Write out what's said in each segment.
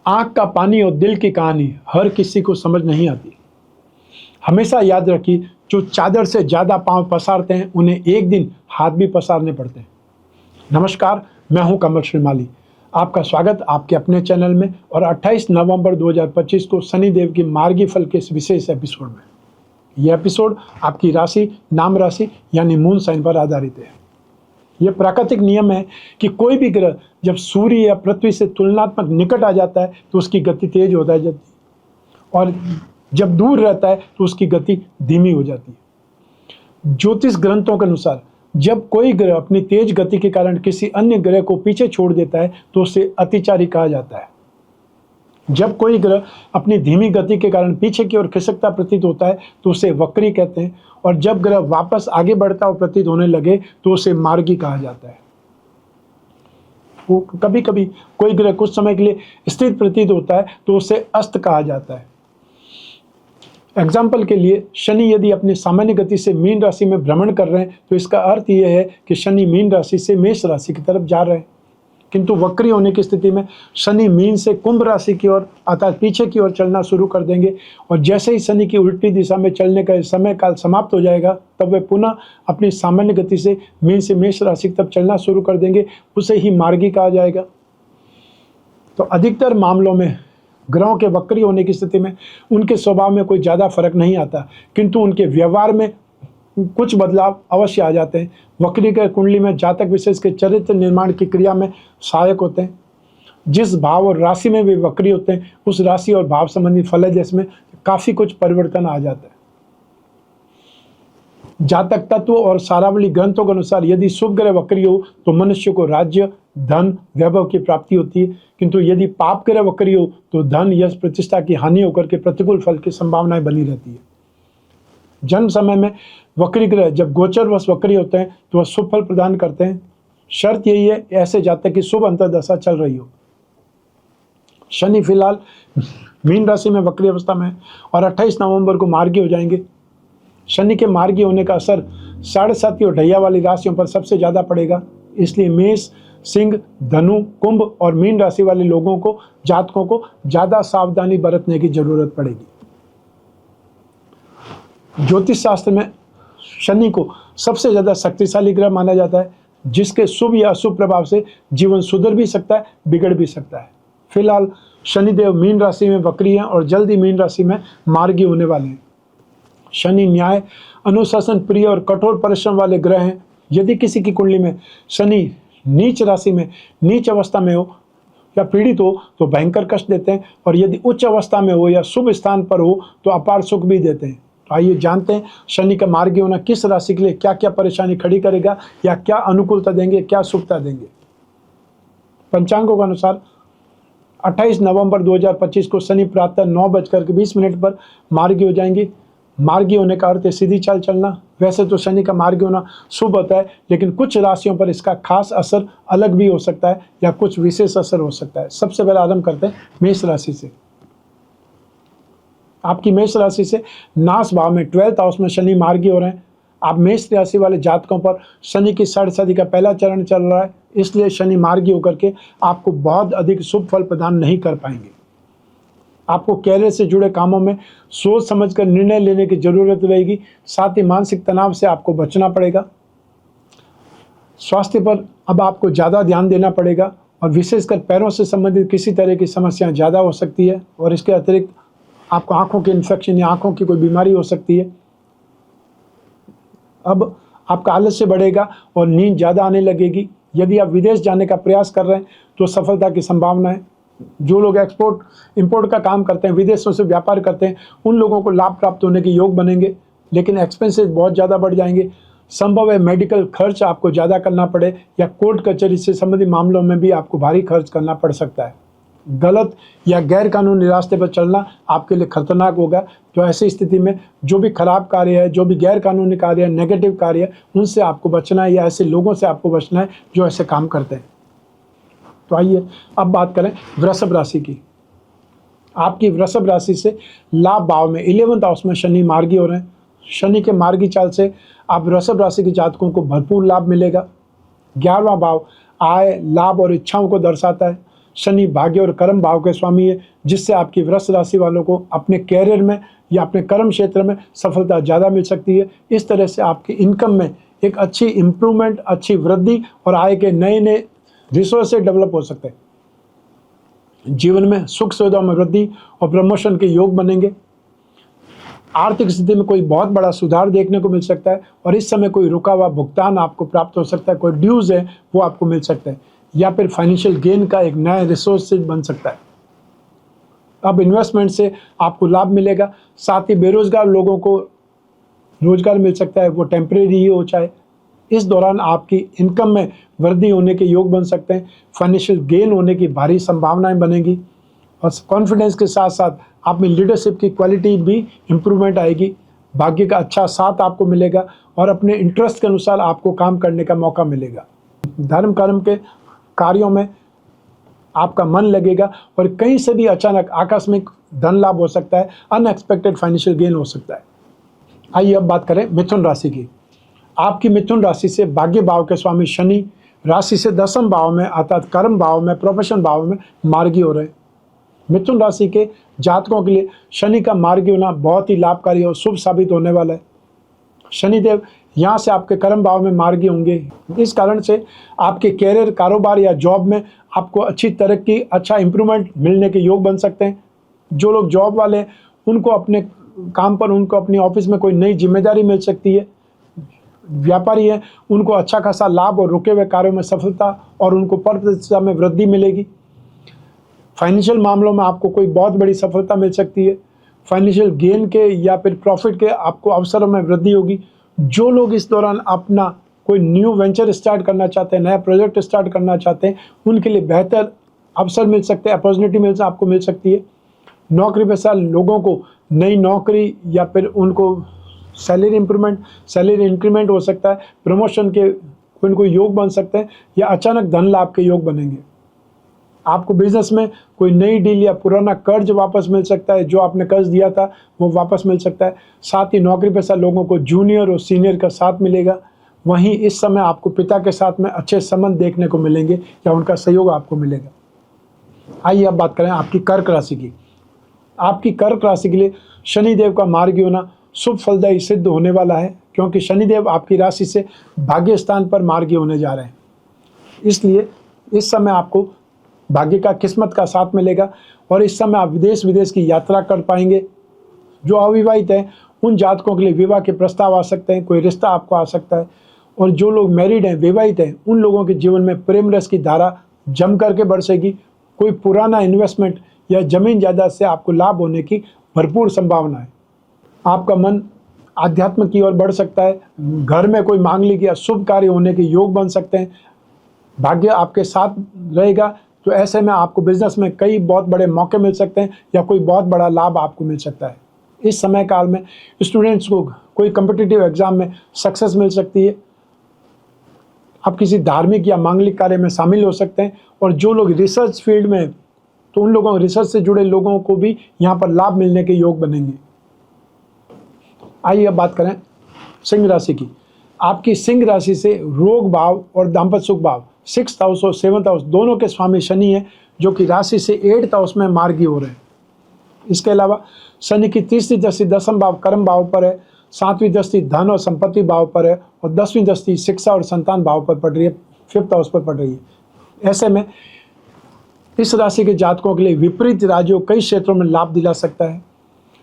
आंख का पानी और दिल की कहानी हर किसी को समझ नहीं आती। हमेशा याद रखिए, जो चादर से ज़्यादा पांव पसारते हैं उन्हें एक दिन हाथ भी पसारने पड़ते हैं। नमस्कार, मैं हूं कमल श्रीमाली। आपका स्वागत आपके अपने चैनल में और 28 नवंबर 2025 को शनिदेव की मार्गी फल के इस विशेष एपिसोड में। यह एपिसोड आपकी राशि, नाम राशि यानी मून साइन पर आधारित है। यह प्राकृतिक नियम है कि कोई भी ग्रह जब सूर्य या पृथ्वी से तुलनात्मक निकट आ जाता है तो उसकी गति तेज हो जाती है और जब दूर रहता है तो उसकी गति धीमी हो जाती है। ज्योतिष ग्रंथों के अनुसार जब कोई ग्रह अपनी तेज गति के कारण किसी अन्य ग्रह को पीछे छोड़ देता है तो उसे अतिचारी कहा जाता है। जब कोई ग्रह अपनी धीमी गति के कारण पीछे की ओर खिसकता प्रतीत होता है तो उसे वक्री कहते हैं, और जब ग्रह वापस आगे बढ़ता हुआ प्रतीत होने लगे तो उसे मार्गी कहा जाता है। वो कभी कभी कोई ग्रह कुछ समय के लिए स्थिर प्रतीत होता है तो उसे अस्त कहा जाता है। एग्जाम्पल के लिए, शनि यदि अपनी सामान्य गति से मीन राशि में भ्रमण कर रहे हैं तो इसका अर्थ यह है कि शनि मीन राशि से मेष राशि की तरफ जा रहे हैं। किंतु वक्री होने की स्थिति में शनि मीन से कुंभ राशि की ओर अर्थात पीछे की ओर चलना शुरू कर देंगे, और जैसे ही शनि की उल्टी दिशा में चलने का समय काल समाप्त हो जाएगा तब वे पुनः अपनी सामान्य गति से मीन से मेष राशि की तरफ चलना शुरू कर देंगे। उसे ही मार्गी कहा जाएगा। तो अधिकतर मामलों में ग्रहों के वक्री होने की स्थिति में उनके स्वभाव में कोई ज़्यादा फर्क नहीं आता, किंतु उनके व्यवहार में कुछ बदलाव अवश्य आ जाते हैं। वक्री के कुंडली में जातक विशेष के चरित्र निर्माण की क्रिया में सहायक होते हैं। जिस भाव और राशि में वे वक्री होते हैं उस राशि और भाव संबंधी फलदेश में काफ़ी कुछ परिवर्तन आ जाता है। जातक तत्व और सारावली ग्रंथों के अनुसार यदि शुभ ग्रह वक्री हो तो मनुष्य को राज्य, धन, वैभव की प्राप्ति होती है, किंतु यदि पाप ग्रह वक्री हो तो धन, यश, प्रतिष्ठा की हानि होकर के प्रतिकूल फल की संभावनाएं बनी रहती है। जन्म समय में वक्री ग्रह जब गोचर वश वक्री होते हैं तो वह शुभ फल प्रदान करते हैं। शर्त यही है ऐसे जातक की शुभ अंतर्दशा चल रही हो। शनि फिलहाल मीन राशि में वक्री अवस्था में है और 28 नवंबर को मार्गी हो जाएंगे। शनि के मार्गी होने का असर 7.5 और ढैया वाली राशियों पर सबसे ज़्यादा पड़ेगा। इसलिए मेष, सिंह, धनु, कुंभ और मीन राशि वाले लोगों को, जातकों को ज़्यादा सावधानी बरतने की जरूरत पड़ेगी। ज्योतिष शास्त्र में शनि को सबसे ज़्यादा शक्तिशाली ग्रह माना जाता है, जिसके शुभ या अशुभ प्रभाव से जीवन सुधर भी सकता है, बिगड़ भी सकता है। फिलहाल शनिदेव मीन राशि में वक्री हैं और जल्द ही मीन राशि में मार्गी होने वाले हैं। शनि न्याय, अनुशासन प्रिय और कठोर परिश्रम वाले ग्रह हैं। यदि किसी की कुंडली में शनि नीच राशि में नीच अवस्था में हो या पीड़ित हो तो भयंकर कष्ट देते हैं, और यदि उच्च अवस्था में हो या शुभ स्थान पर हो तो अपार सुख भी देते हैं। तो आइए जानते हैं शनि का मार्गी होना किस राशि के लिए क्या क्या परेशानी खड़ी करेगा, या क्या अनुकूलता देंगे, क्या शुभता देंगे। पंचांगों के अनुसार 28 नवंबर 2025 को शनि प्रातः 9:20 पर मार्गी हो जाएंगे। मार्गी होने का अर्थ है सीधी चाल चलना। वैसे तो शनि का मार्गी होना शुभ होता है, लेकिन कुछ राशियों पर इसका खास असर अलग भी हो सकता है या कुछ विशेष असर हो सकता है। सबसे पहले आरंभ करते हैं मेष राशि से। आपकी मेष राशि से नाश भाव में 12th हाउस में शनि मार्गी हो रहे हैं। आप मेष राशि वाले जातकों पर शनि की षाढ़शादी का पहला चरण चल रहा है, इसलिए शनि मार्गी होकर के आपको बहुत अधिक शुभ फल प्रदान नहीं कर पाएंगे। आपको कैरियर से जुड़े कामों में सोच समझकर निर्णय लेने की जरूरत रहेगी। साथ ही मानसिक तनाव से आपको बचना पड़ेगा। स्वास्थ्य पर अब आपको ज़्यादा ध्यान देना पड़ेगा, और विशेषकर पैरों से संबंधित किसी तरह की समस्याएं ज़्यादा हो सकती है, और इसके अतिरिक्त आपको आंखों के इन्फेक्शन या आंखों की कोई बीमारी हो सकती है। अब आपका आलस्य बढ़ेगा और नींद ज़्यादा आने लगेगी। यदि आप विदेश जाने का प्रयास कर रहे हैं तो सफलता की संभावना है। जो लोग एक्सपोर्ट इंपोर्ट का काम करते हैं, विदेशों से व्यापार करते हैं, उन लोगों को लाभ प्राप्त होने के योग बनेंगे, लेकिन एक्सपेंसेस बहुत ज़्यादा बढ़ जाएंगे। संभव है मेडिकल खर्च आपको ज़्यादा करना पड़े, या कोर्ट कचहरी से संबंधित मामलों में भी आपको भारी खर्च करना पड़ सकता है। गलत या गैर कानूनी रास्ते पर चलना आपके लिए खतरनाक होगा। तो ऐसी स्थिति में जो भी खराब कार्य है, जो भी गैर कानूनी कार्य है, नेगेटिव कार्य है, उनसे आपको बचना है, या ऐसे लोगों से आपको बचना है जो ऐसे काम करते हैं। तो आइए अब बात करें वृषभ राशि की। आपकी वृषभ राशि से लाभ भाव में 11th हाउस में शनि मार्गी हो रहे हैं। शनि के मार्गी चाल से आप वृषभ राशि के जातकों को भरपूर लाभ मिलेगा। 11वां भाव आय, लाभ और इच्छाओं को दर्शाता है। शनि भाग्य और कर्म भाव के स्वामी है, जिससे आपकी वृष राशि वालों को अपने कैरियर में या अपने कर्म क्षेत्र में सफलता ज़्यादा मिल सकती है। इस तरह से आपकी इनकम में एक अच्छी इम्प्रूवमेंट, अच्छी वृद्धि और आय के नए नए रिसोर्सेज डेवलप हो सकते हैं। जीवन में सुख सुविधाओं में वृद्धि और प्रमोशन के योग बनेंगे। आर्थिक स्थिति में कोई बहुत बड़ा सुधार देखने को मिल सकता है और इस समय कोई रुका हुआ भुगतान आपको प्राप्त हो सकता है, कोई ड्यूज है वो आपको मिल सकता है, या फिर फाइनेंशियल गेन का एक नया रिसोर्सेज बन सकता है। अब इन्वेस्टमेंट से आपको लाभ मिलेगा। साथ ही बेरोजगार लोगों को रोजगार मिल सकता है, वो टेम्परेरी ही हो चाहे। इस दौरान आपकी इनकम में वृद्धि होने के योग बन सकते हैं। फाइनेंशियल गेन होने की भारी संभावनाएं बनेगी और कॉन्फिडेंस के साथ साथ आप में लीडरशिप की क्वालिटी भी इम्प्रूवमेंट आएगी। भाग्य का अच्छा साथ आपको मिलेगा और अपने इंटरेस्ट के अनुसार आपको काम करने का मौका मिलेगा। धर्म कर्म के कार्यों में आपका मन लगेगा और कहीं से भी अचानक आकस्मिक धन लाभ हो सकता है, अनएक्सपेक्टेड फाइनेंशियल गेन हो सकता है। आइए अब बात करें मिथुन राशि की। आपकी मिथुन राशि से भाग्य भाव के स्वामी शनि राशि से 10वें भाव में अर्थात कर्म भाव में, प्रोफेशन भाव में मार्गी हो रहे हैं। मिथुन राशि के जातकों के लिए शनि का मार्गी होना बहुत ही लाभकारी और शुभ साबित होने वाला है। शनिदेव यहाँ से आपके कर्म भाव में मार्गी होंगे। इस कारण से आपके कैरियर, कारोबार या जॉब में आपको अच्छी तरक्की, अच्छा इंप्रूवमेंट मिलने के योग बन सकते हैं। जो लोग जॉब वाले हैं उनको अपने काम पर, उनको अपनी ऑफिस में कोई नई जिम्मेदारी मिल सकती है। व्यापारी हैं उनको अच्छा खासा लाभ और रुके हुए कार्यों में सफलता और उनको पद प्रतिष्ठा में वृद्धि मिलेगी। फाइनेंशियल मामलों में आपको कोई बहुत बड़ी सफलता मिल सकती है। फाइनेंशियल गेन के या फिर प्रॉफिट के आपको अवसरों में वृद्धि होगी। जो लोग इस दौरान अपना कोई न्यू वेंचर स्टार्ट करना चाहते हैं, नया प्रोजेक्ट स्टार्ट करना चाहते हैं, उनके लिए बेहतर अवसर मिल सकते हैं, अपॉर्चुनिटी आपको मिल सकती है। नौकरी पेशा लोगों को नई नौकरी या फिर उनको सैलरी इंप्रूवमेंट, सैलरी इंक्रीमेंट हो सकता है, प्रमोशन के उनको योग बन सकते हैं या अचानक धन लाभ के योग बनेंगे। आपको बिजनेस में कोई नई डील या पुराना कर्ज वापस मिल सकता है, जो आपने कर्ज दिया था वो वापस मिल सकता है। साथ ही नौकरी पेशा लोगों को जूनियर और सीनियर का साथ मिलेगा। वहीं इस समय आपको पिता के साथ में अच्छे संबंध देखने को मिलेंगे या उनका सहयोग आपको मिलेगा। आइए अब बात करें आपकी कर्क राशि की। आपकी कर्क राशि के लिए शनिदेव का मार्गी होना शुभ फलदायी सिद्ध होने वाला है, क्योंकि शनिदेव आपकी राशि से भाग्य स्थान पर मार्गी होने जा रहे हैं। इसलिए इस समय आपको भाग्य का, किस्मत का साथ मिलेगा और इस समय आप विदेश की यात्रा कर पाएंगे। जो अविवाहित हैं उन जातकों के लिए विवाह के प्रस्ताव आ सकते हैं, कोई रिश्ता आपको आ सकता है। और जो लोग मैरिड हैं, विवाहित हैं, उन लोगों के जीवन में प्रेम रस की धारा जम करके बरसेगी। कोई पुराना इन्वेस्टमेंट या जमीन जायदाद से आपको लाभ होने की भरपूर संभावना है। आपका मन आध्यात्म की ओर बढ़ सकता है। घर में कोई मांगलिक या शुभ कार्य होने के योग बन सकते हैं। भाग्य आपके साथ रहेगा तो ऐसे में आपको बिजनेस में कई बहुत बड़े मौके मिल सकते हैं या कोई बहुत बड़ा लाभ आपको मिल सकता है। इस समय काल में स्टूडेंट्स को कोई कॉम्पिटिटिव एग्जाम में सक्सेस मिल सकती है। आप किसी धार्मिक या मांगलिक कार्य में शामिल हो सकते हैं। और जो लोग रिसर्च फील्ड में, तो उन लोगों, रिसर्च से जुड़े लोगों को भी यहाँ पर लाभ मिलने के योग बनेंगे। आइए अब बात करें सिंह राशि की। आपकी सिंह राशि से रोग भाव और दाम्पत्य सुख भाव 6th हाउस और 7th हाउस दोनों के स्वामी शनि हैं, जो कि राशि से 8th हाउस में मार्गी हो रहे हैं। इसके अलावा शनि की 3री दृष्टि 10वें भाव कर्म भाव पर है, 7वीं दृष्टि धन और संपत्ति भाव पर है और 10वीं दृष्टि शिक्षा और संतान भाव पर पड़ रही है, 5th हाउस पर पड़ रही है। ऐसे में इस राशि के जातकों के लिए विपरीत राज्यों कई क्षेत्रों में लाभ दिला सकता है।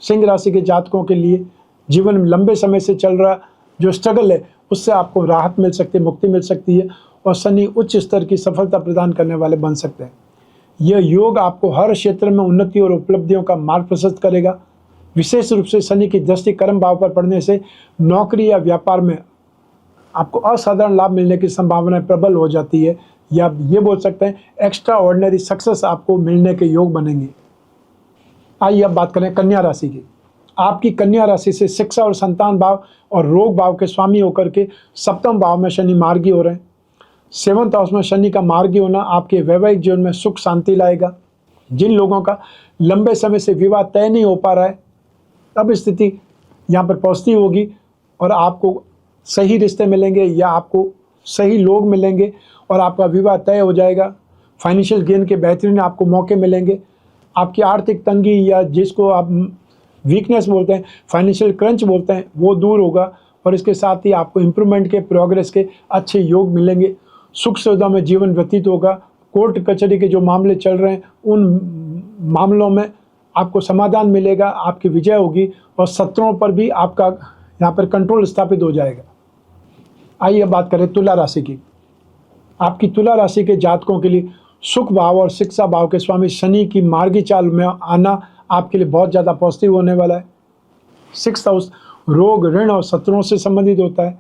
सिंह राशि के जातकों के लिए जीवन में लंबे समय से चल रहा जो स्ट्रगल है उससे आपको राहत मिल सकती है, मुक्ति मिल सकती है और शनि उच्च स्तर की सफलता प्रदान करने वाले बन सकते हैं। यह योग आपको हर क्षेत्र में उन्नति और उपलब्धियों का मार्ग प्रशस्त करेगा। विशेष रूप से शनि की दृष्टि कर्म भाव पर पड़ने से नौकरी या व्यापार में आपको असाधारण लाभ मिलने की संभावनाएं प्रबल हो जाती है, या ये बोल सकते हैं एक्स्ट्रा ऑर्डिनरी सक्सेस आपको मिलने के योग बनेंगे। आइए अब बात करें कन्या राशि की। आपकी कन्या राशि से शिक्षा और संतान भाव और रोग भाव के स्वामी होकर के 7वें भाव में शनि मार्गी हो रहे हैं। 7th हाउस में शनि का मार्गी होना आपके वैवाहिक जीवन में सुख शांति लाएगा। जिन लोगों का लंबे समय से विवाह तय नहीं हो पा रहा है, अब स्थिति यहाँ पर पॉजिटिव होगी और आपको सही रिश्ते मिलेंगे या आपको सही लोग मिलेंगे और आपका विवाह तय हो जाएगा। फाइनेंशियल गेन के बेहतरीन आपको मौके मिलेंगे। आपकी आर्थिक तंगी या जिसको आप वीकनेस बोलते हैं, फाइनेंशियल क्रंच बोलते हैं, वो दूर होगा और इसके साथ ही आपको इम्प्रूवमेंट के, प्रोग्रेस के अच्छे योग मिलेंगे। सुख सुविधा में जीवन व्यतीत होगा। कोर्ट कचहरी के जो मामले चल रहे हैं उन मामलों में आपको समाधान मिलेगा, आपकी विजय होगी और शत्रुओं पर भी आपका यहाँ पर कंट्रोल स्थापित हो जाएगा। आइए अब बात करें तुला राशि की। आपकी तुला राशि के जातकों के लिए सुख भाव और शिक्षा भाव के स्वामी शनि की मार्गी चाल में आना आपके लिए बहुत ज़्यादा पॉजिटिव होने वाला है। 6th हाउस रोग, ऋण और शत्रुओं से संबंधित होता है।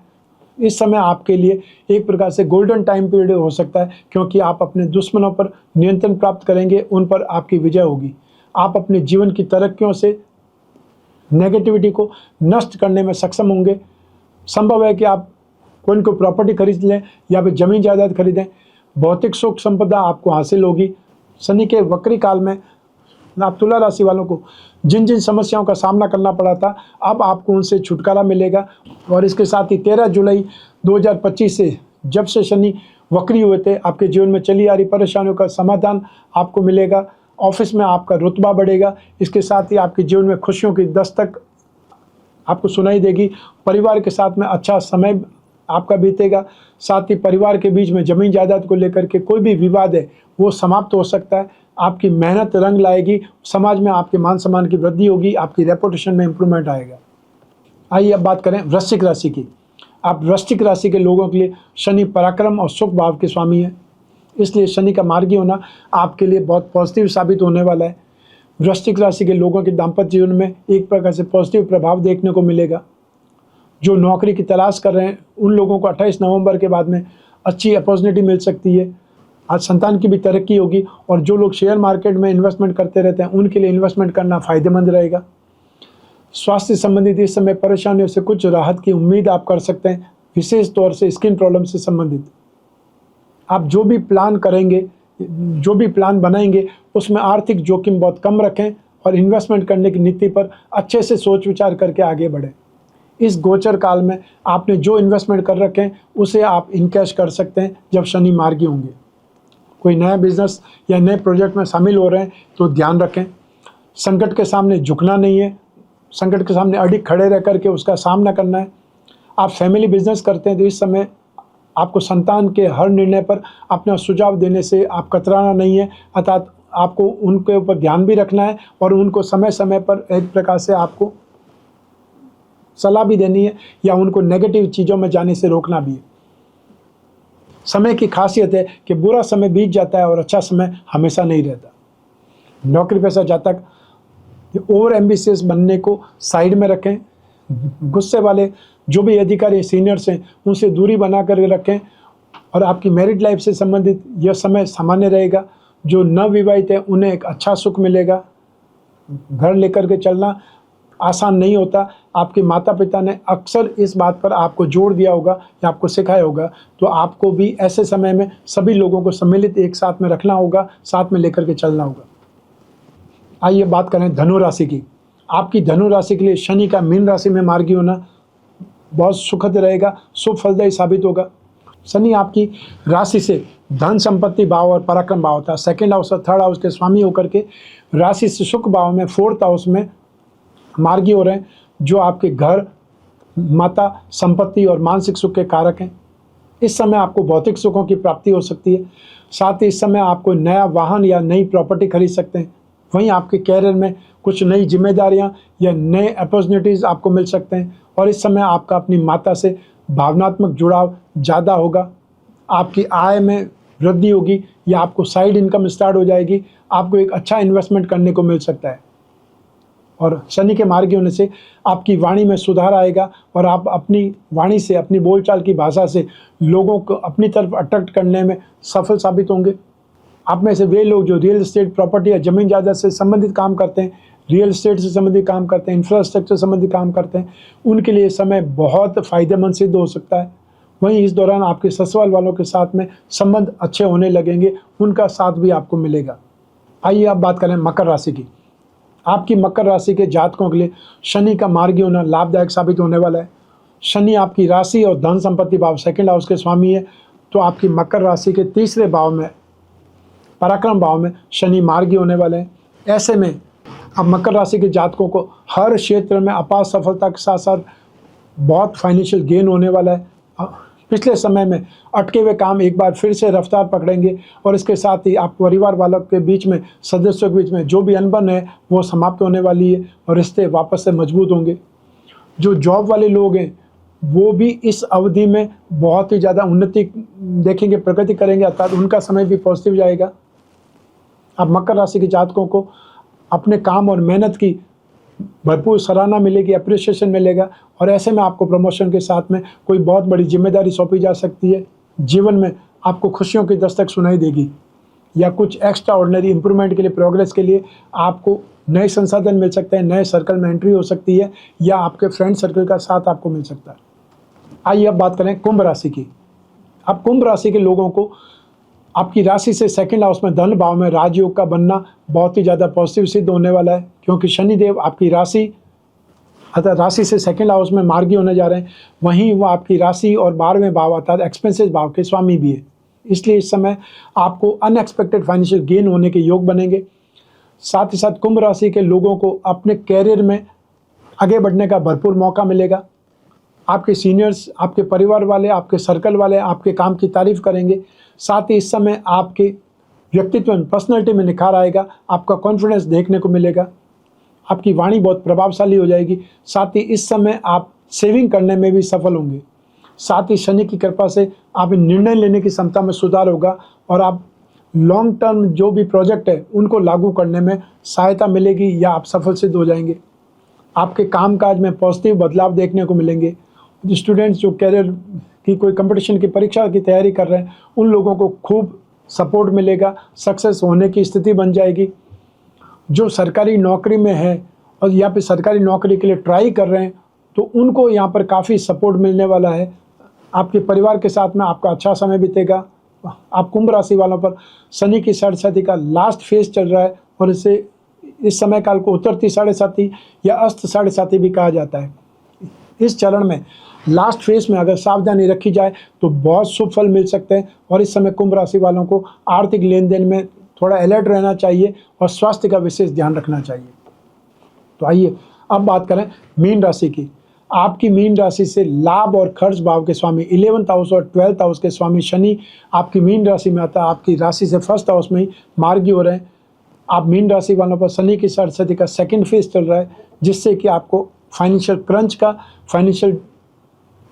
इस समय आपके लिए एक प्रकार से गोल्डन टाइम पीरियड हो सकता है, क्योंकि आप अपने दुश्मनों पर नियंत्रण प्राप्त करेंगे, उन पर आपकी विजय होगी। आप अपने जीवन की तरक्कियों से नेगेटिविटी को नष्ट करने में सक्षम होंगे। संभव है कि आप कोई प्रॉपर्टी खरीद लें या फिर जमीन जायदाद खरीदें। भौतिक सुख संपदा आपको हासिल होगी। शनि के वक्री काल में आप तुला राशि वालों को जिन जिन समस्याओं का सामना करना पड़ा था, अब आपको उनसे छुटकारा मिलेगा। और इसके साथ ही 13 जुलाई 2025 से, जब से शनि वक्री हुए थे, आपके जीवन में चली आ रही परेशानियों का समाधान आपको मिलेगा। ऑफिस में आपका रुतबा बढ़ेगा। इसके साथ ही आपके जीवन में खुशियों की दस्तक आपको सुनाई देगी। परिवार के साथ में अच्छा समय आपका बीतेगा। साथ ही परिवार के बीच में जमीन जायदाद को लेकर के कोई भी विवाद है वो समाप्त हो सकता है। आपकी मेहनत रंग लाएगी। समाज में आपके मान सम्मान की वृद्धि होगी। आपकी रेपुटेशन में इंप्रूवमेंट आएगा। आइए अब बात करें वृश्चिक राशि की। आप वृश्चिक राशि के लोगों के लिए शनि पराक्रम और सुख भाव के स्वामी है, इसलिए शनि का मार्गी होना आपके लिए बहुत पॉजिटिव साबित होने वाला है। वृश्चिक राशि के लोगों के दाम्पत्य जीवन में एक प्रकार से पॉजिटिव प्रभाव देखने को मिलेगा। जो नौकरी की तलाश कर रहे हैं उन लोगों को 28 नवंबर के बाद में अच्छी अपॉर्चुनिटी मिल सकती है। आज संतान की भी तरक्की होगी और जो लोग शेयर मार्केट में इन्वेस्टमेंट करते रहते हैं उनके लिए इन्वेस्टमेंट करना फायदेमंद रहेगा। स्वास्थ्य संबंधित इस समय परेशानियों से कुछ राहत की उम्मीद आप कर सकते हैं, विशेष तौर से स्किन प्रॉब्लम से संबंधित। आप जो भी प्लान करेंगे, जो भी प्लान बनाएंगे, उसमें आर्थिक जोखिम बहुत कम रखें और इन्वेस्टमेंट करने की नीति पर अच्छे से सोच विचार करके आगे बढ़ें। इस गोचर काल में आपने जो इन्वेस्टमेंट कर रखे हैं उसे आप इनकैश कर सकते हैं जब शनि मार्गी होंगे। कोई नया बिजनेस या नए प्रोजेक्ट में शामिल हो रहे हैं तो ध्यान रखें। संकट के सामने झुकना नहीं है, संकट के सामने अडिग खड़े रह करके उसका सामना करना है। आप फैमिली बिजनेस करते हैं तो इस समय आपको संतान के हर निर्णय पर अपना सुझाव देने से आप कतराना नहीं है, अर्थात आपको उनके ऊपर ध्यान भी रखना है और उनको समय समय पर एक प्रकार से आपको सलाह भी देनी है या उनको नेगेटिव चीज़ों में जाने से रोकना भी है। समय की खासियत है कि बुरा समय बीत जाता है और अच्छा समय हमेशा नहीं रहता। नौकरी पेशा जातक ओवर एम्बिशियस बनने को साइड में रखें। गुस्से वाले जो भी अधिकारी सीनियर्स हैं उनसे दूरी बना कर रखें और आपकी मैरिड लाइफ से संबंधित यह समय सामान्य रहेगा। जो नवविवाहित है उन्हें एक अच्छा सुख मिलेगा। घर लेकर के चलना आसान नहीं होता। आपके माता पिता ने अक्सर इस बात पर आपको जोर दिया होगा या आपको सिखाया होगा, तो आपको भी ऐसे समय में सभी लोगों को सम्मिलित एक साथ में रखना होगा, साथ में लेकर के चलना होगा। आइए बात करें धनु राशि की। आपकी धनु राशि के लिए शनि का मीन राशि में मार्गी होना बहुत सुखद रहेगा, शुभ फलदायी साबित होगा। शनि आपकी राशि से धन संपत्ति भाव और पराक्रम भाव होता है। 2nd हाउस और 3rd हाउस के स्वामी होकर के राशि से सुख भाव में 4th हाउस में मार्गी हो रहे हैं, जो आपके घर, माता, संपत्ति और मानसिक सुख के कारक हैं। इस समय आपको भौतिक सुखों की प्राप्ति हो सकती है। साथ ही इस समय आप कोई नया वाहन या नई प्रॉपर्टी खरीद सकते हैं। वहीं आपके कैरियर में कुछ नई जिम्मेदारियां या नए अपॉर्चुनिटीज़ आपको मिल सकते हैं और इस समय आपका अपनी माता से भावनात्मक जुड़ाव ज़्यादा होगा। आपकी आय में वृद्धि होगी या आपको साइड इनकम स्टार्ट हो जाएगी। आपको एक अच्छा इन्वेस्टमेंट करने को मिल सकता है और शनि के मार्गी होने से आपकी वाणी में सुधार आएगा और आप अपनी वाणी से, अपनी बोलचाल की भाषा से लोगों को अपनी तरफ अट्रैक्ट करने में सफल साबित होंगे। आप में से वे लोग जो रियल एस्टेट, प्रॉपर्टी या जमीन जायदाद से संबंधित काम करते हैं, रियल एस्टेट से संबंधित काम करते हैं, इंफ्रास्ट्रक्चर से संबंधित काम करते हैं, उनके लिए समय बहुत फ़ायदेमंद सिद्ध हो सकता है। वहीं इस दौरान आपके ससुराल वालों के साथ में संबंध अच्छे होने लगेंगे, उनका साथ भी आपको मिलेगा। आइए अब बात करें मकर राशि की। आपकी मकर राशि के जातकों के लिए शनि का मार्गी होना लाभदायक साबित होने वाला है। शनि आपकी राशि और धन संपत्ति भाव 2nd हाउस के स्वामी है, तो आपकी मकर राशि के 3रे भाव में पराक्रम भाव में शनि मार्गी होने वाले हैं। ऐसे में अब मकर राशि के जातकों को हर क्षेत्र में अपार सफलता के साथ साथ बहुत फाइनेंशियल गेन होने वाला है। पिछले समय में अटके हुए काम एक बार फिर से रफ्तार पकड़ेंगे और इसके साथ ही आप परिवार वालों के बीच में, सदस्यों के बीच में जो भी अनबन है वो समाप्त होने वाली है और रिश्ते वापस से मजबूत होंगे। जो जॉब वाले लोग हैं वो भी इस अवधि में बहुत ही ज़्यादा उन्नति देखेंगे, प्रगति करेंगे, अर्थात उनका समय भी पॉजिटिव जाएगा। अब मकर राशि के जातकों को अपने काम और मेहनत की भरपूर सराहना मिलेगी, अप्रिसिएशन मिलेगा और ऐसे में आपको प्रमोशन के साथ में कोई बहुत बड़ी जिम्मेदारी सौंपी जा सकती है। जीवन में आपको खुशियों की दस्तक सुनाई देगी या कुछ एक्स्ट्रा ऑर्डिनरी इंप्रूवमेंट के लिए, प्रोग्रेस के लिए आपको नए संसाधन मिल सकते हैं, नए सर्कल में एंट्री हो सकती है या आपके फ्रेंड सर्कल का साथ आपको मिल सकता है। आइए अब बात करें कुंभ राशि की। अब कुंभ राशि के लोगों को आपकी राशि से सेकंड हाउस में धन भाव में राजयोग का बनना बहुत ही ज़्यादा पॉजिटिव सिद्ध होने वाला है, क्योंकि शनिदेव आपकी राशि अर्थात राशि से सेकंड हाउस में मार्गी होने जा रहे हैं। वहीं वो आपकी राशि और 12वें भाव अर्थात एक्सपेंसेस भाव के स्वामी भी है। इसलिए इस समय आपको अनएक्सपेक्टेड फाइनेंशियल गेन होने के योग बनेंगे। साथ ही साथ कुंभ राशि के लोगों को अपने कैरियर में आगे बढ़ने का भरपूर मौका मिलेगा। आपके सीनियर्स, आपके परिवार वाले, आपके सर्कल वाले आपके काम की तारीफ करेंगे। साथ ही इस समय आपके व्यक्तित्व में, पर्सनैलिटी में निखार आएगा, आपका कॉन्फिडेंस देखने को मिलेगा, आपकी वाणी बहुत प्रभावशाली हो जाएगी। साथ ही इस समय आप सेविंग करने में भी सफल होंगे। साथ ही शनि की कृपा से आप निर्णय लेने की क्षमता में सुधार होगा और आप लॉन्ग टर्म जो भी प्रोजेक्ट है उनको लागू करने में सहायता मिलेगी या आप सफल सिद्ध हो जाएंगे। आपके कामकाज में पॉजिटिव बदलाव देखने को मिलेंगे। स्टूडेंट्स जो कैरियर की कोई कंपटीशन की परीक्षा की तैयारी कर रहे हैं उन लोगों को खूब सपोर्ट मिलेगा, सक्सेस होने की स्थिति बन जाएगी। जो सरकारी नौकरी में है और या फिर सरकारी नौकरी के लिए ट्राई कर रहे हैं तो उनको यहाँ पर काफ़ी सपोर्ट मिलने वाला है। आपके परिवार के साथ में आपका अच्छा समय बीतेगा। आप कुंभ राशि वालों पर शनि की साढ़े का लास्ट फेज चल रहा है और इसे इस समय काल को उतरती साढ़े या अस्त साढ़े भी कहा जाता है। इस चरण में लास्ट फेज में अगर सावधानी रखी जाए तो बहुत शुभ फल मिल सकते हैं और इस समय कुंभ राशि वालों को आर्थिक लेन देन में थोड़ा अलर्ट रहना चाहिए और स्वास्थ्य का विशेष ध्यान रखना चाहिए। तो आइए अब बात करें मीन राशि की। आपकी मीन राशि से लाभ और खर्च भाव के स्वामी 11th हाउस और 12th हाउस के स्वामी शनि आपकी मीन राशि में आता है। आपकी राशि से फर्स्ट हाउस में ही मार्गी हो रहे हैं। आप मीन राशि वालों पर शनि की साढ़े का सेकेंड फेज चल रहा है, जिससे कि आपको फाइनेंशियल क्रंच का, फाइनेंशियल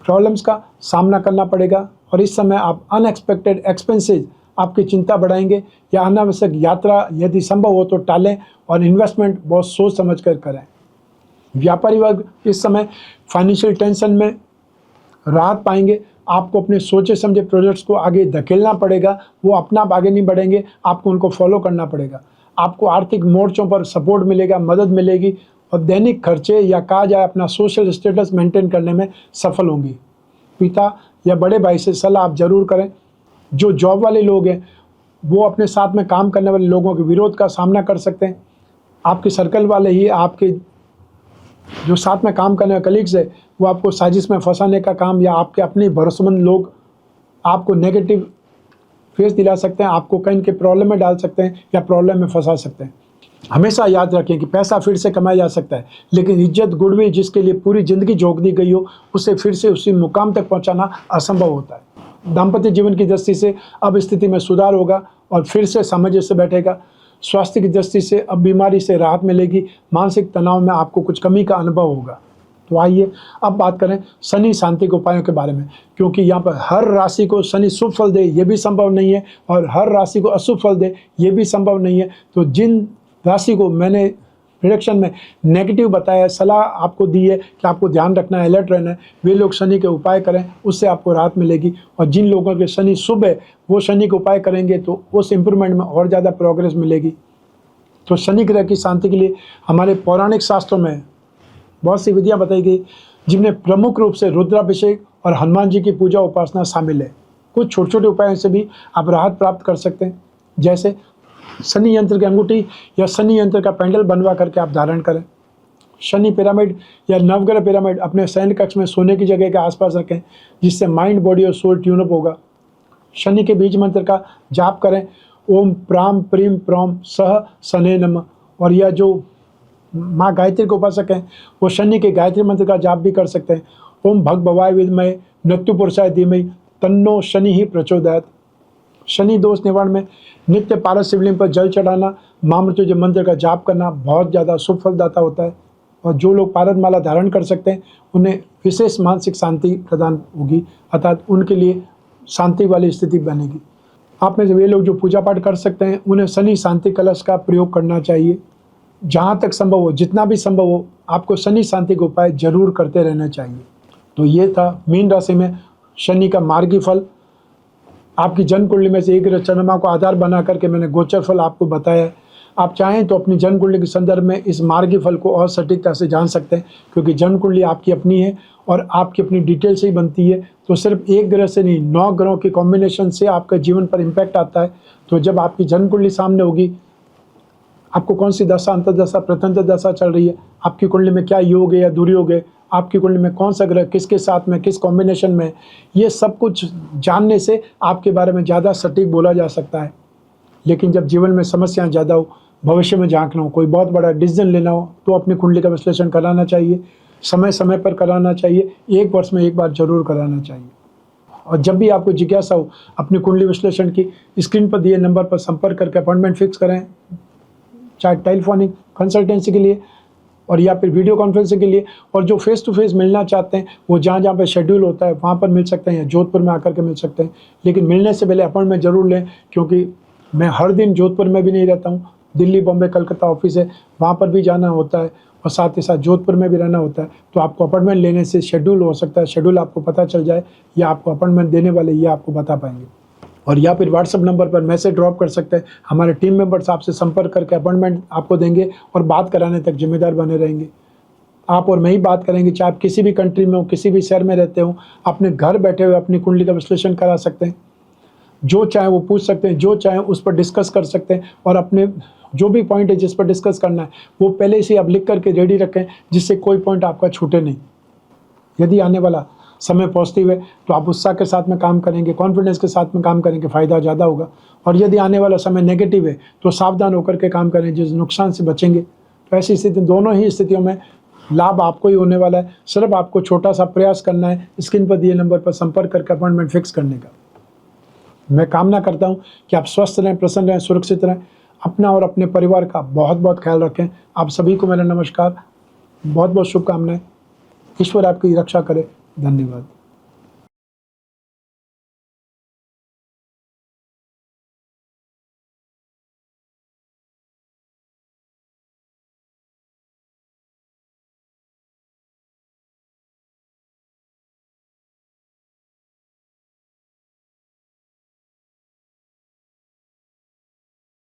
प्रॉब्लम्स का सामना करना पड़ेगा और इस समय आप अनएक्सपेक्टेड एक्सपेंसेस आपकी चिंता बढ़ाएंगे या अनावश्यक यात्रा यदि संभव हो तो टालें और इन्वेस्टमेंट बहुत सोच समझ कर करें। व्यापारी वर्ग इस समय फाइनेंशियल टेंशन में राहत पाएंगे। आपको अपने सोचे समझे प्रोजेक्ट्स को आगे धकेलना पड़ेगा, वो अपना आप आगे नहीं बढ़ेंगे, आपको उनको फॉलो करना पड़ेगा। आपको आर्थिक मोर्चों पर सपोर्ट मिलेगा, मदद मिलेगी और दैनिक खर्चे या कहा जाए अपना सोशल स्टेटस मेंटेन करने में सफल होंगी। पिता या बड़े भाई से सलाह आप जरूर करें। जो जॉब वाले लोग हैं वो अपने साथ में काम करने वाले लोगों के विरोध का सामना कर सकते हैं। आपके सर्कल वाले ही, आपके जो साथ में काम करने वाले कलीग्स है वो आपको साजिश में फंसाने का काम या आपके अपने भरोसेमंद लोग आपको नेगेटिव फेस दिला सकते हैं, आपको कहीं के प्रॉब्लम में डाल सकते हैं या प्रॉब्लम में फंसा सकते हैं। हमेशा याद रखें कि पैसा फिर से कमाया जा सकता है, लेकिन इज्जत, गुडविल जिसके लिए पूरी ज़िंदगी झोंक दी गई हो उसे फिर से उसी मुकाम तक पहुंचाना असंभव होता है। दाम्पत्य जीवन की दृष्टि से अब स्थिति में सुधार होगा और फिर से सामंजस्य से बैठेगा। स्वास्थ्य की दृष्टि से अब बीमारी से राहत मिलेगी। मानसिक तनाव में आपको कुछ कमी का अनुभव होगा। तो आइए अब बात करें शनि शांति के उपायों के बारे में, क्योंकि यहाँ पर हर राशि को शनि शुभ फल दे ये भी संभव नहीं है और हर राशि को अशुभ फल दे ये भी संभव नहीं है। तो जिन राशि को मैंने प्रेडिक्शन में नेगेटिव बताया, सलाह आपको दी है कि आपको ध्यान रखना है, अलर्ट रहना है, वे लोग शनि के उपाय करें, उससे आपको राहत मिलेगी। और जिन लोगों के शनि शुभ है वो शनि के उपाय करेंगे तो उस इम्प्रूवमेंट में और ज़्यादा प्रोग्रेस मिलेगी। तो शनि ग्रह की शांति के लिए हमारे पौराणिक शास्त्रों में बहुत सी विधियाँ बताई गई, जिनमें प्रमुख रूप से रुद्राभिषेक और हनुमान जी की पूजा उपासना शामिल है। कुछ छोटे छोटे उपायों से भी आप राहत प्राप्त कर सकते हैं, जैसे शनि यंत्र की अंगूठी या शनि यंत्र का पेंडल बनवा करके आप धारण करें। शनि पिरामिड या नवग्रह पिरामिड अपने शयन कक्ष में सोने की जगह के आसपास रखें, जिससे माइंड, बॉडी और सोल ट्यून अप होगा। शनि के बीज मंत्र का जाप करें, ओम प्राम प्रीम प्रौम सह शने नमः। और यह जो माँ गायत्री के उपासक हैं वो शनि के गायत्री मंत्र का जाप भी कर सकते हैं। ओम भगभवाय विद्महे मृत्युपुरुषाय धीमहि तन्नो शनि ही प्रचोदयात्। शनि दोष निवारण में नित्य पारस शिवलिंग पर जल चढ़ाना, माँ मृत्युंजय मंत्र का जाप करना बहुत ज़्यादा शुभ फलदाता होता है। और जो लोग पारद माला धारण कर सकते हैं उन्हें विशेष मानसिक शांति प्रदान होगी, अर्थात उनके लिए शांति वाली स्थिति बनेगी। आप में से वे लोग जो पूजा पाठ कर सकते हैं उन्हें शनि शांति कलश का प्रयोग करना चाहिए। जहाँ तक संभव हो, जितना भी संभव हो, आपको शनि शांति के उपाय जरूर करते रहना चाहिए। तो ये था मीन राशि में शनि का मार्गी फल। आपकी जन्म कुंडली में से एक ग्रह चंद्रमा को आधार बना करके मैंने गोचर फल आपको बताया है। आप चाहें तो अपनी जन्म कुंडली के संदर्भ में इस मार्गी फल को और सटीकता से जान सकते हैं, क्योंकि जन्म कुंडली आपकी अपनी है और आपकी अपनी डिटेल से ही बनती है। तो सिर्फ एक ग्रह से नहीं, 9 ग्रहों के कॉम्बिनेशन से आपके जीवन पर इम्पैक्ट आता है। तो जब आपकी जन्म कुंडली सामने होगी, आपको कौन सी दशा, अंतर्दशा, प्रत्यंतर दशा चल रही है, आपकी कुंडली में क्या योग है या दुर्योग है, आपकी कुंडली में कौन सा ग्रह किसके साथ में, किस कॉम्बिनेशन में, ये सब कुछ जानने से आपके बारे में ज़्यादा सटीक बोला जा सकता है। लेकिन जब जीवन में समस्याएं ज़्यादा हो, भविष्य में झांकना हो, कोई बहुत बड़ा डिसीजन लेना हो, तो अपनी कुंडली का विश्लेषण कराना चाहिए। समय समय पर कराना चाहिए, 1 वर्ष में 1 बार जरूर कराना चाहिए। और जब भी आपको जिज्ञासा हो अपनी कुंडली विश्लेषण की, स्क्रीन पर दिए नंबर पर संपर्क करके अपॉइंटमेंट फिक्स करें, चाहे टेलीफोनिक कंसल्टेंसी के लिए और या फिर वीडियो कॉन्फ्रेंसिंग के लिए। और जो फेस टू फेस मिलना चाहते हैं वो जहाँ जहाँ पे शेड्यूल होता है वहाँ पर मिल सकते हैं या जोधपुर में आकर के मिल सकते हैं। लेकिन मिलने से पहले अपॉइंटमेंट जरूर लें, क्योंकि मैं हर दिन जोधपुर में भी नहीं रहता हूँ। दिल्ली, बॉम्बे, कलकत्ता ऑफिस है, वहाँ पर भी जाना होता है और साथ ही साथ जोधपुर में भी रहना होता है। तो आपको अपॉइंटमेंट लेने से शेड्यूल हो सकता है, शेड्यूल आपको पता चल जाए या आपको अपॉइंटमेंट देने वाले ये आपको बता पाएंगे। और या फिर व्हाट्सएप नंबर पर मैसेज ड्रॉप कर सकते हैं। हमारे टीम मेंबर्स आपसे संपर्क करके अपॉइंटमेंट आपको देंगे और बात कराने तक जिम्मेदार बने रहेंगे। आप और मैं ही बात करेंगे, चाहे आप किसी भी कंट्री में हो, किसी भी शहर में रहते हो, अपने घर बैठे हुए अपनी कुंडली का विश्लेषण करा सकते हैं। जो चाहे वो पूछ सकते हैं, जो चाहे उस पर डिस्कस कर सकते हैं। और अपने जो भी पॉइंट है जिस पर डिस्कस करना है वो पहले से आप लिख करके रेडी रखें, जिससे कोई पॉइंट आपका छूटे नहीं। यदि आने वाला समय पॉजिटिव है तो आप उत्साह के साथ में काम करेंगे, कॉन्फिडेंस के साथ में काम करेंगे, फ़ायदा ज़्यादा होगा। और यदि आने वाला समय नेगेटिव है तो सावधान होकर के काम करें, जिस नुकसान से बचेंगे। तो ऐसी स्थिति, दोनों ही स्थितियों में लाभ आपको ही होने वाला है। सिर्फ आपको छोटा सा प्रयास करना है, स्क्रीन पर दिए नंबर पर संपर्क करके अपॉइंटमेंट फिक्स करने का। मैं कामना करता हूँ कि आप स्वस्थ रहें, प्रसन्न रहें, सुरक्षित रहें, अपना और अपने परिवार का बहुत बहुत ख्याल रखें। आप सभी को मेरा नमस्कार, बहुत बहुत शुभकामनाएं। ईश्वर आपकी रक्षा करे। धन्यवाद।